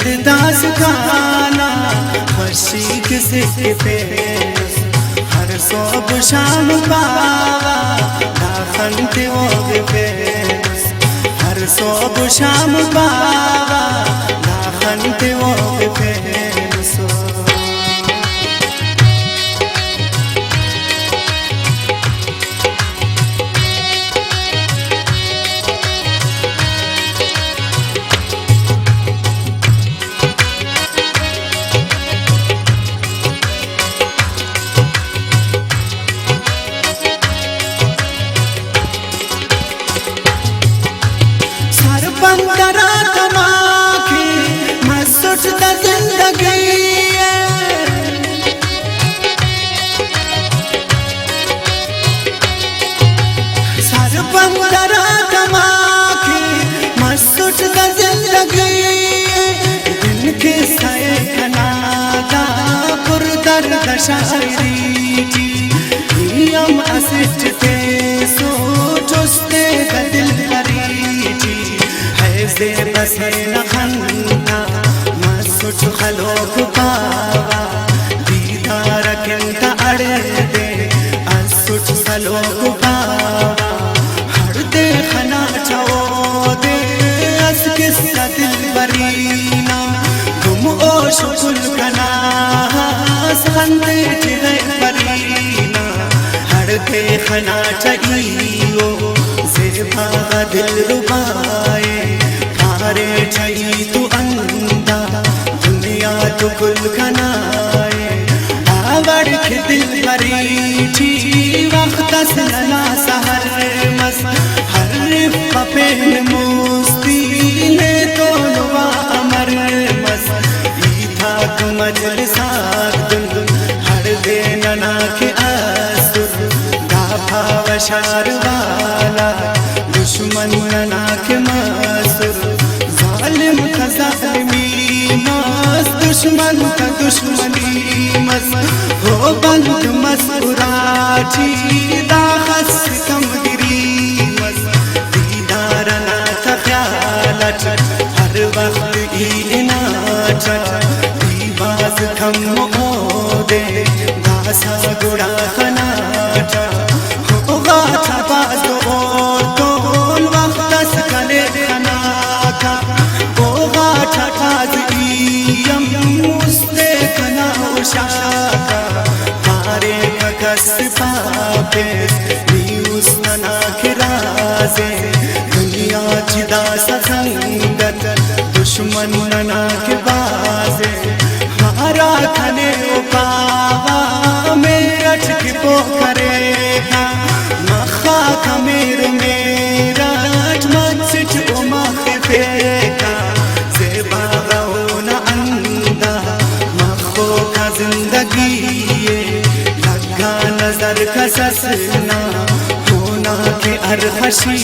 जिंद दास खाना खुशी किसी पे हर सोब शाम पावा दाखंते वो पे हर सोब शाम पावा दाखंते वो पे पंदरा तमाखी मसुट दा जिंदगी सर पंदरा तमाखी मसुट दा जिंदगी दिल के साए कनादा पुरदर दशायरी यम असिस्ट ते सोचते दिल करी से बसे नखन्ना मसुट खलोक पावा दीदार किंता अड़े दे असुट खलोक पावा हर दे खना चाओ दे अस किस्सा दिल बरीना तुम ओ शुकुल कना संदे चिरे बरीना हर दे खना चाहियो ज़ेबा दिल रुबाए रे छई तू अंदा दुनिया तो कुल कनाए आवड़ के दिल मरी छी वक्त सना सहर मस हर पपेन मुस्ती ने तो नुवा अमर मस ईथा तू मजलिसा दुन हर दे नना के असुर गाफा वशार वाला दुश्मन नना के मसुर मस दुश्मन का दुश्मनी मस हो बंद मसुराची दाखस कमगिरी मस दीदार ना था ख्यालच हर वक्त इना चच दीवाज खम दे दासा गुड़ा खनाचा हो गाथा बाज और तोल वक्त सकले खना का तारे पापे नीना खिराजे दुनिया चिदा संगत दुश्मन नना के बाजे हारा खने पावा मेरठ के पोखरेगा मखा खमेर मेरा मस्जिद उमा के फेंका ज़ेबा रौना अंदा मखो का जिंदगी लगा नजर का ससना होना के अरहशी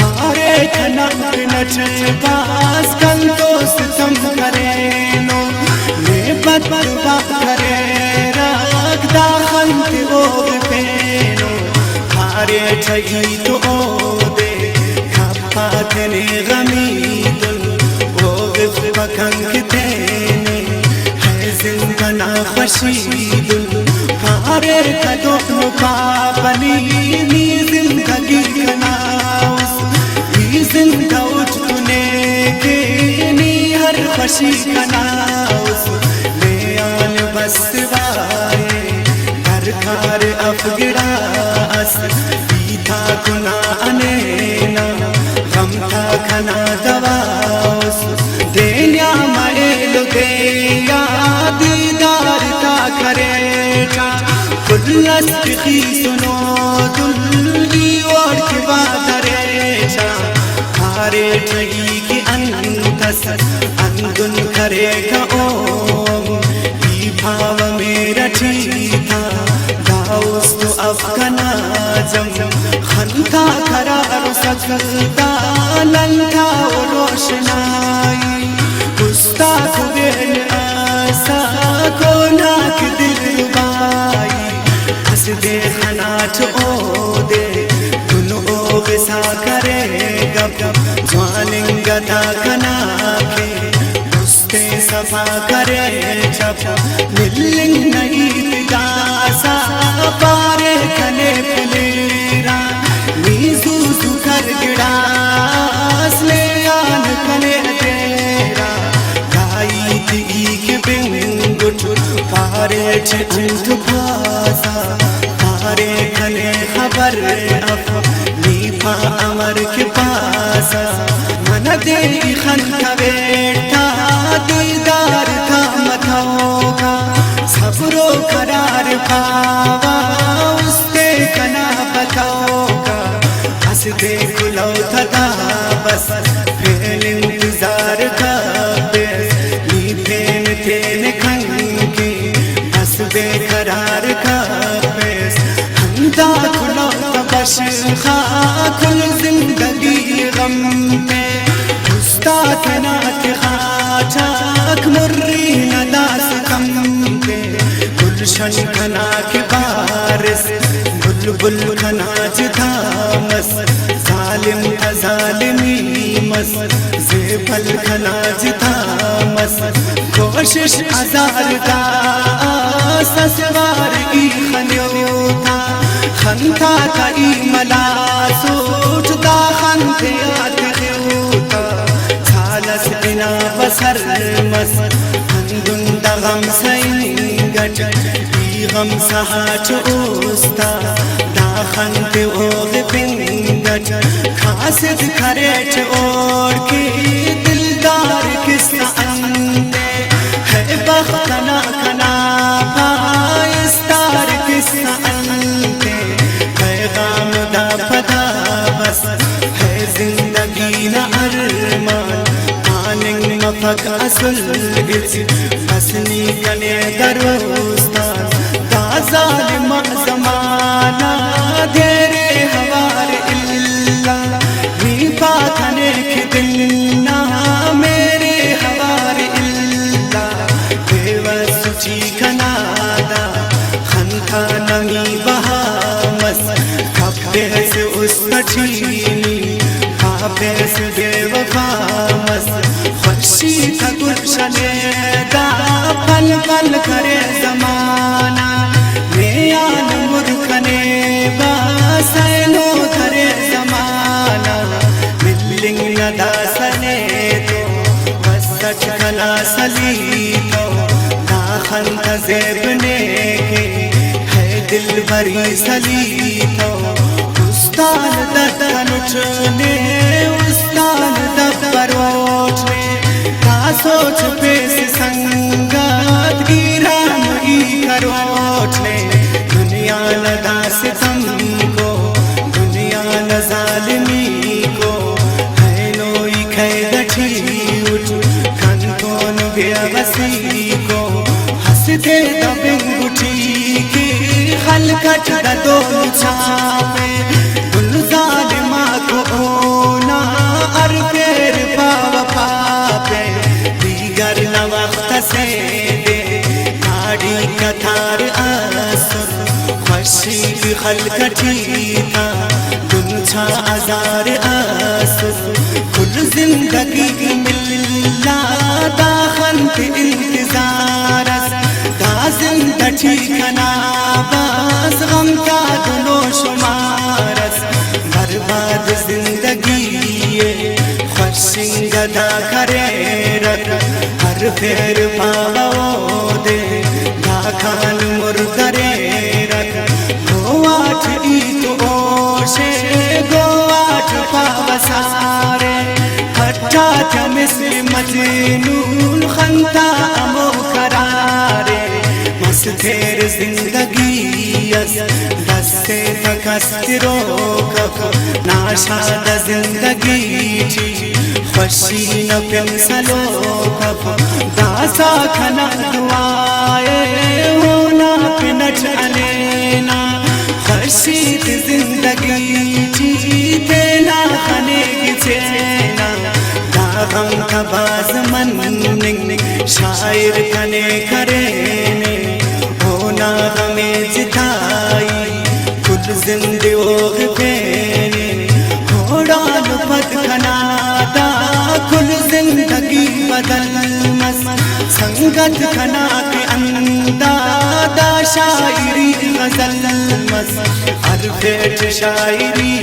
हारे खना नच पास कल दोस्त तुम करे नो ले बदबा करे रख दाखल के वो पेनो हारे छई तो ओ दे खपा तेने गमी दुल वो पखंग तेने है जिंदना खुशी दुल हारे कदों पापनी नी जिंदगी कनाउस ई जिंदा उठने के नी हर खुशी कनाउस ले आन बस वाए घर खार अफगिरास पीता गुना अनेना गम था खना दवाउस देनिया माएल दे दीदार ता करे कुल्लस की सुनो दुल्ली और के बादरे जा हारे ठगी की अंतस अंगुन करेगा ओम ई भाव मेरा ठीका दाउस तो अफगना जम खंता करार सकता लंका रोशनाई गुस्ताख बेन आसा को नाक दिल बाई हंस दे खनाट ओ दे दुनो विसा करे गप ज्वालिंग दा कना के सफा करे जब मिलिंग नहीं दासा पारे कने फलेरा नीजू सुकर गिड़ास ले आन कने तेरा गाई दी के बिंगुट पारे अंत भासा पारे कने खबर अफ नीफा अमर के पासा मन दे खन का बेटा दीदार का मथाओ का सब्रो करार पावा उसके कना बताओ का हंस दे गुलो था बस फिर इंतजार का नी फेन तेन खन की हंस बेकरार का हमदा खुलो बश खा खुल जिंदगी गम में उस्ताद नात खाचाक मुर्री नदास कम पे गुलशन खना के बारिस बुलबुल खनाज धामस जालिम अजालिमी मस ज़ेबल खनाज धामस कोशिश अजार दा ससवार की खन्योता खंता का ई मला सोचता खंते आते छालस बिना बसर मस हंदुंदा गम सैंगट ई गम सहाच ओस्ता दा खंते ओग पिंगट खासिद खरेच ओर की दिलदार किस्सा अंदे है बख्तना कना पाइस्तार किस्सा अंदे पैगाम दा पता बस है जिंदगी न अरमान आनिंग मफक असल गिज बसनी कने दरोस्तान दा जालिम ज़माना देरे हवार इल्ला नी पाखने के दिलना मेरे हवार इल्ला बेवसुची खनादा खनखा नमी बहामस खप्पे से उस कठीनी खापे से बेवफामस खुशी का गुलशने दा पल पल करे जमाना मेयान मुर्खने बासैनो करे जमाना मिलिंग नदा सने तो बसट खना सली तो दाखन तजेबने के है दिल भरी सली तो उस्तान दत्तनुचने उस्तान दब्बरोचने का सोच पेश संगात गिराम ई करोचने दुनिया न दास तुमको दुनिया न जालिमी को है नोई खैदठी उठ खनकोन बेवसी को हंसते दबिंगुठी की खलकट दो छापे गुल जालिमा को ओना अरफेर पाव पापे दीगर न वक्त से दे गाड़ी कथार आसुर खुशी की खलकटी था दुनछा आजार आसुर कुल जिंदगी मिल्ला दाखन के इंतजार दा जिंदगी खना बास गम का दुनो शुमारस बर्बाद जिंदगी ये खुशी गदा करे रख हर फेर पाओ दे दाखान मुर्दरे रख गोवाठ ई तो ओशे गोवाठ पावसारे हट्टा मिस्र मजनून खंता अमो करारे मस्तेर जिंदगी दस्ते तकस्तिरो कफ नाशाद जिंदगी थी खुशी न पेंसलो कफ दासा खना दुआए होना पिनच अलेना खुशी जिंदगी थी तेना खने गिचेना दागम का बाज मन शायर कने करेने होना हमें जिताई खुद जिंदे ओग फेने घोड़ा लुपत खनादा कुल जिंदगी बदल मस संगत खना के अंदादा शायरी गजल मस हर भेट शायरी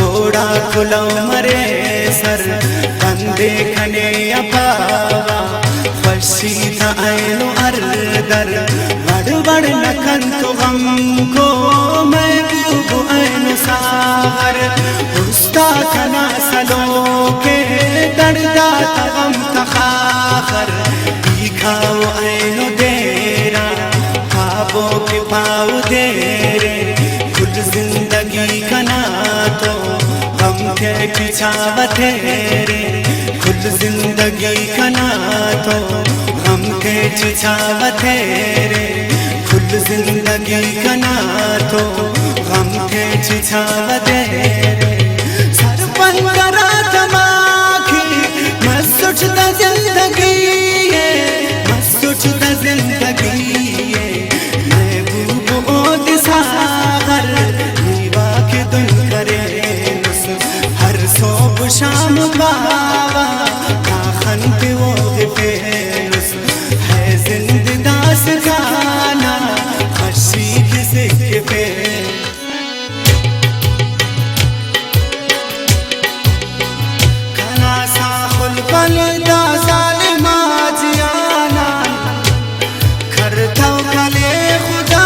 ओड़ा खुला मरे सर बंदे खने अपावा फशी था ऐनो अरदर बड़ बड़ नखन तो गम को महबूब ऐनो सागर उस्ता खना सलो के दर्दा गम तखाखर दिखाओ ऐनो देरा ख्वाबों के पाँव देरे खुद जिंदगी कना तो गम के खिंचावते रे खुद जिंदगी कना तो गम के खिंचावते रे खुद जिंदगी कना तो गम के खिंचावते रे सरपन करा तमाखी मस्त उठता जिंदगी मस्त उठता जिंदगी महबूब ओ दिसागर नीवा के दुन करे हर सोब शाम बाबा आखन पे वो फेनुस है जिंददास गाना खुशी किसे पे खना साहुल बलदा जालिमा जियाना करता कले खुदा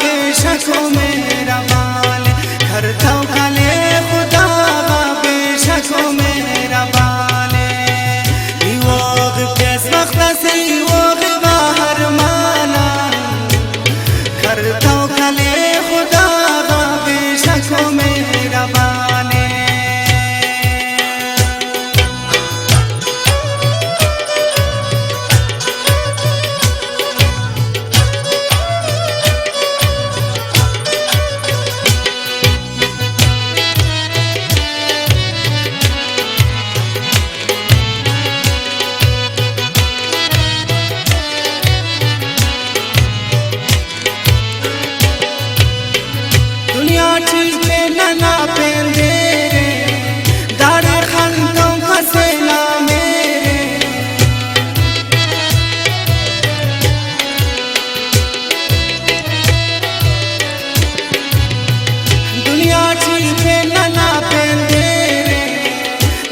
बेशको मेरा माल करता कले खुदा बेशको मेरा बाले योग पेश वक्त से योग बाहर माना करता कले खुदा बेशको मेरा बाले नना पेंदे दाड़े खंतों फसेला मेरे दुनिया चीखे नना पेंदे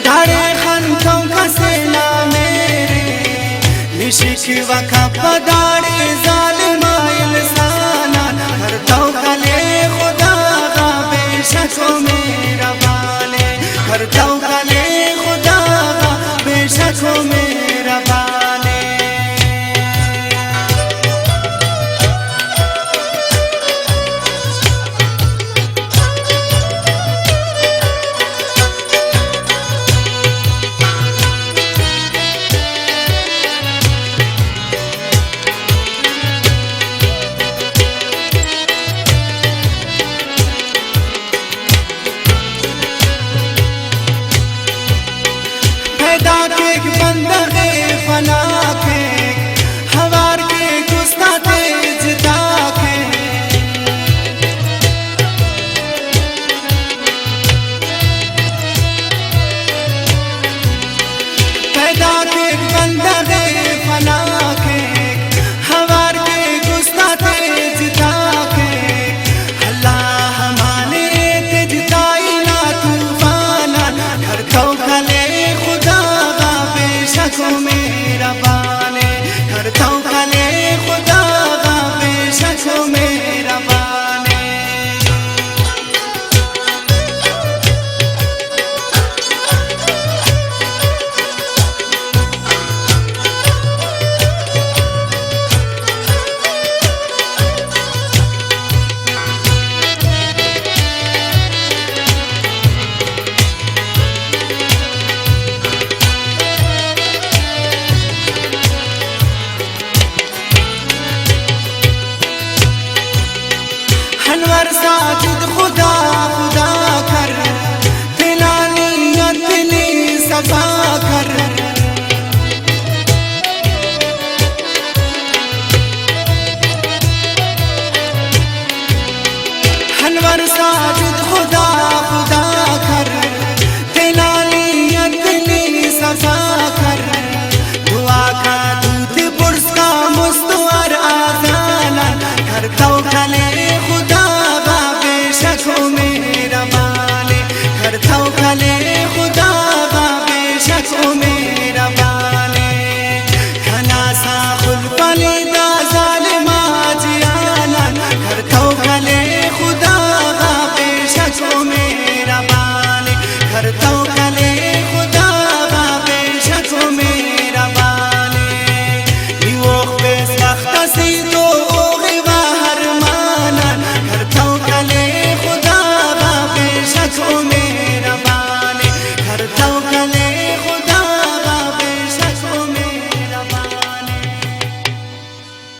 दाड़े खंतों फसेला मेरे निशिक वका पदाड़े जालिमा इंसाना हर तो कले बेशको मेरा बाले करता कले खुदा बेशको मेरा बाले बंदे फना के हवार के गुस्ता तेज दाखे पैदा के बंदे फना के हवार के गुस्ता तेज दाखे अल्लाह हमारे तेज ताई ना तूफाना घर तो खले खुदा बेशको में